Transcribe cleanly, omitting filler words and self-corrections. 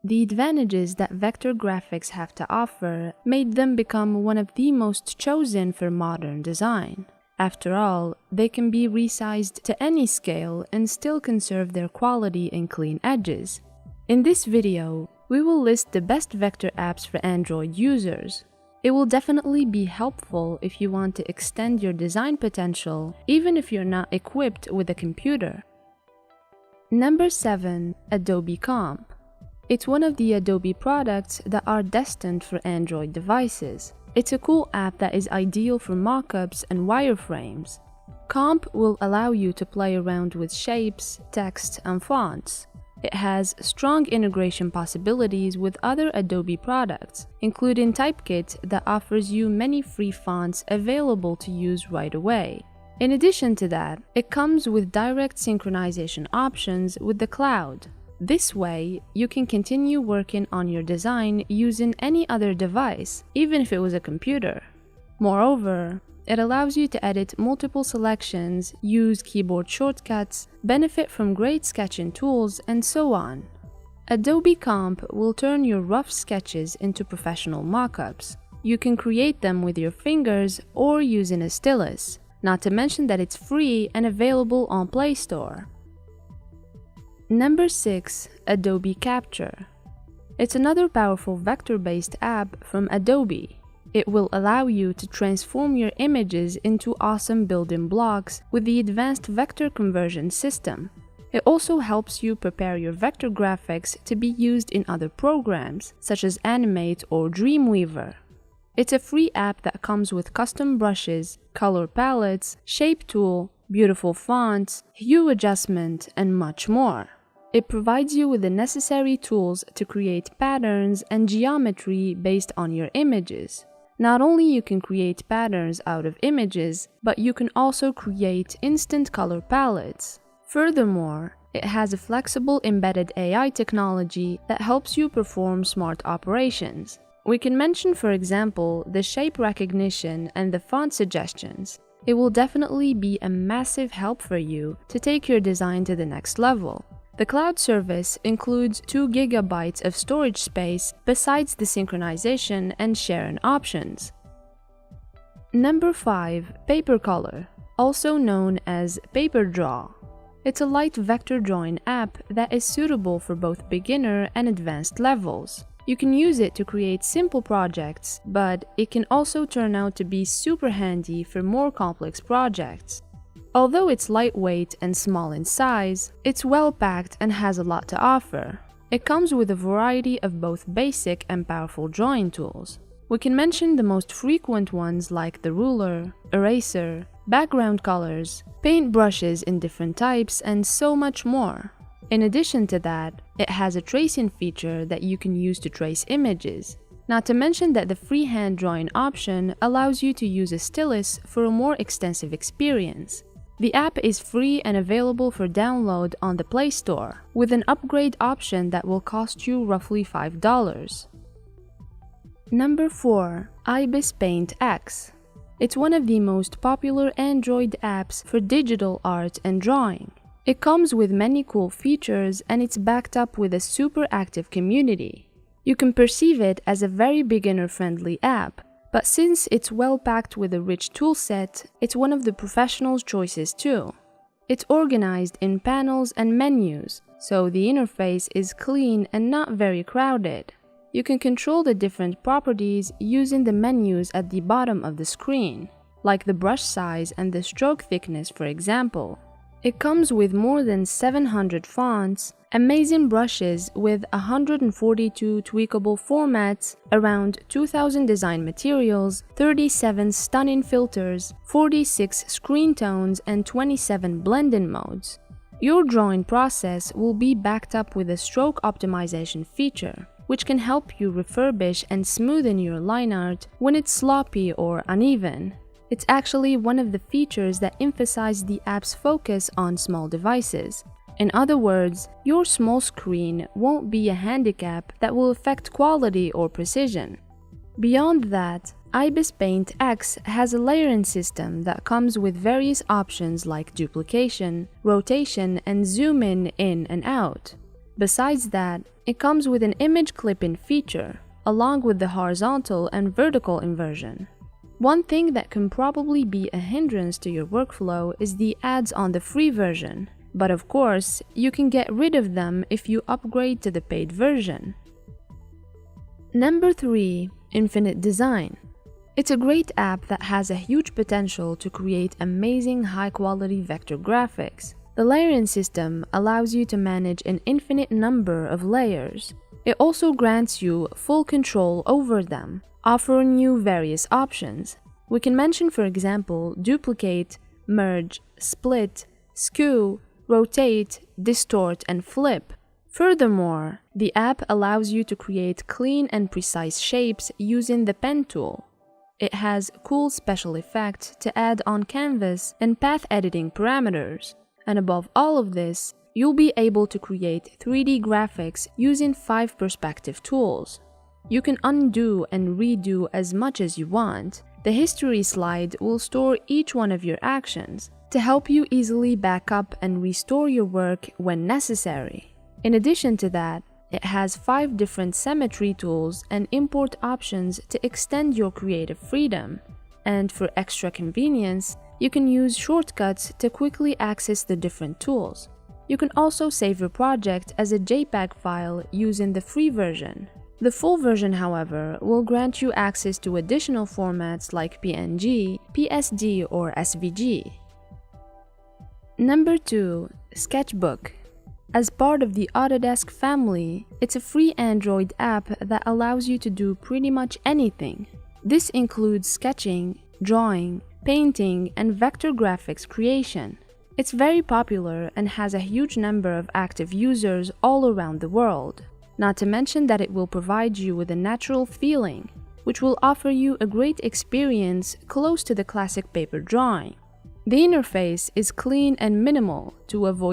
The advantages that vector graphics have to offer made them become one of the most chosen for modern design. After all, they can be resized to any scale and still conserve their quality and clean edges. In this video, we will list the best vector apps for Android users. It will definitely be helpful if you want to extend your design potential, even if you're not equipped with a computer. Number 7. Adobe Comp. It's one of the Adobe products that are destined for Android devices. It's a cool app that is ideal for mockups and wireframes. Comp will allow you to play around with shapes, text, and fonts. It has strong integration possibilities with other Adobe products, including Typekit that offers you many free fonts available to use right away. In addition to that, it comes with direct synchronization options with the cloud. This way, you can continue working on your design using any other device, even if it was a computer. Moreover, it allows you to edit multiple selections, use keyboard shortcuts, benefit from great sketching tools, and so on. Adobe Comp will turn your rough sketches into professional mockups. You can create them with your fingers or using a stylus, not to mention that it's free and available on Play Store. Number 6. Adobe Capture. It's another powerful vector-based app from Adobe. It will allow you to transform your images into awesome building blocks with the advanced vector conversion system. It also helps you prepare your vector graphics to be used in other programs, such as Animate or Dreamweaver. It's a free app that comes with custom brushes, color palettes, shape tool, beautiful fonts, hue adjustment, and much more. It provides you with the necessary tools to create patterns and geometry based on your images. Not only you can create patterns out of images, but you can also create instant color palettes. Furthermore, it has a flexible embedded AI technology that helps you perform smart operations. We can mention, for example, the shape recognition and the font suggestions. It will definitely be a massive help for you to take your design to the next level. The cloud service includes 2 GB of storage space besides the synchronization and sharing options. Number 5. Papercolor, also known as PaperDraw. It's a light vector drawing app that is suitable for both beginner and advanced levels. You can use it to create simple projects, but it can also turn out to be super handy for more complex projects. Although it's lightweight and small in size, it's well-packed and has a lot to offer. It comes with a variety of both basic and powerful drawing tools. We can mention the most frequent ones like the ruler, eraser, background colors, paint brushes in different types, and so much more. In addition to that, it has a tracing feature that you can use to trace images. Not to mention that the freehand drawing option allows you to use a stylus for a more extensive experience. The app is free and available for download on the Play Store, with an upgrade option that will cost you roughly $5. Number 4. Ibis Paint X. It's one of the most popular Android apps for digital art and drawing. It comes with many cool features and it's backed up with a super active community. You can perceive it as a very beginner-friendly app, but since it's well-packed with a rich toolset, it's one of the professionals' choices too. It's organized in panels and menus, so the interface is clean and not very crowded. You can control the different properties using the menus at the bottom of the screen, like the brush size and the stroke thickness, for example. It comes with more than 700 fonts, amazing brushes with 142 tweakable formats, around 2,000 design materials, 37 stunning filters, 46 screen tones, and 27 blending modes. Your drawing process will be backed up with a stroke optimization feature, which can help you refurbish and smoothen your line art when it's sloppy or uneven. It's actually one of the features that emphasize the app's focus on small devices. In other words, your small screen won't be a handicap that will affect quality or precision. Beyond that, Ibis Paint X has a layering system that comes with various options like duplication, rotation, and zoom in and out. Besides that, it comes with an image clip-in feature, along with the horizontal and vertical inversion. One thing that can probably be a hindrance to your workflow is the ads on the free version, but of course, you can get rid of them if you upgrade to the paid version. Number 3. Infinite Design. It's a great app that has a huge potential to create amazing high-quality vector graphics. The layering system allows you to manage an infinite number of layers. It also grants you full control over them, offering you various options. We can mention, for example, duplicate, merge, split, skew, rotate, distort, and flip. Furthermore, the app allows you to create clean and precise shapes using the pen tool. It has cool special effects to add on canvas and path editing parameters. And above all of this, you'll be able to create 3D graphics using 5 perspective tools. You can undo and redo as much as you want. The history slide will store each one of your actions to help you easily back up and restore your work when necessary. In addition to that, it has 5 different symmetry tools and import options to extend your creative freedom. And for extra convenience, you can use shortcuts to quickly access the different tools. You can also save your project as a JPEG file using the free version. The full version, however, will grant you access to additional formats like PNG, PSD, or SVG. Number 2. Sketchbook. As part of the Autodesk family, it's a free Android app that allows you to do pretty much anything. This includes sketching, drawing, painting, and vector graphics creation. It's very popular and has a huge number of active users all around the world. Not to mention that it will provide you with a natural feeling, which will offer you a great experience close to the classic paper drawing. The interface is clean and minimal to avoid